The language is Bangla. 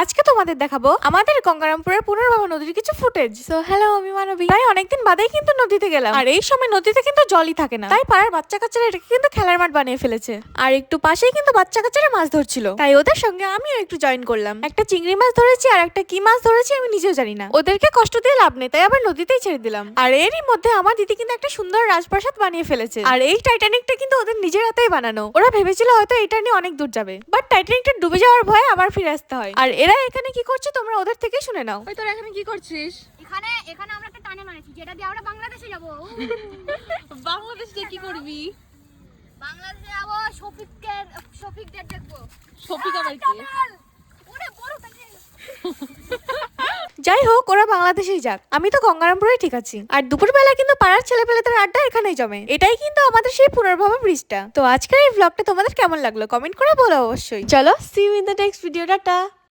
আজকে তোমাদের দেখাবো আমাদের গঙ্গারামপুরের পুনর্ভবা নদীর কিছু ফুটেজ। সো হ্যালো, আমি মানবী। তাই অনেকদিন বাদেই কিন্তু নদীতে গেলাম, আর এই সময় নদীতে কিন্তু জলই থাকে না, তাই পাড়ার বাচ্চা কাচ্চারা এটাকে কিন্তু খেলার মাঠ বানিয়ে ফেলেছে। আর একটু পাশেই কিন্তু বাচ্চা কাচ্চারা মাছ ধরছিল, তাই ওদের সঙ্গে আমিও একটু জয়েন করলাম। একটা চিংড়ি মাছ ধরেছি আর একটা কি মাছ ধরেছি আমি নিজেও জানি না। ওদেরকে কষ্ট দিয়ে লাভ নেই, তাই আবার নদীতেই ছেড়ে দিলাম। আর এরই মধ্যে আমার দিদি কিন্তু একটা সুন্দর রাজপ্রাসাদ বানিয়ে ফেলেছে, আর এই টাইটানিকটা কিন্তু ওদের নিজের হাতেই বানানো। ওরা ভেবেছিল হয়তো এটা নিয়ে অনেক দূর যাবে, বাট টাইটানিকটা ডুবে যাওয়ার ভয়ে আবার ফিরে আসতে হয়। আর এরা এখানে কি করছে তোমরা ওদের থেকে শুনে নাও। ওই তোরা এখানে কি করছিস? এখানে এখানে আমরা একটা টানে মারেছি, যেটা দিয়ে আমরা বাংলাদেশে যাব। বাংলাদেশে কি করবি? বাংলাদেশে যাব, শফিকদের দেখবো। শফিক আবার কি? ওরে বড় টানে। যাই হোক, ওরা বাংলাদেশেই যাক, আমি তো গঙ্গারামপুরে ঠিক আছি। আর দুপুরবেলা কিন্তু পাড়ার ছেলেপেলেদের আড্ডা এখানেই জমে। এটাই কিন্তু আমাদের সেই পুনর্ভবা ব্রিজটা। তো আজকের এই ব্লগটা তোমাদের কেমন লাগলো কমেন্ট করে বলো অবশ্যই। চলো, see you in the next video, tata.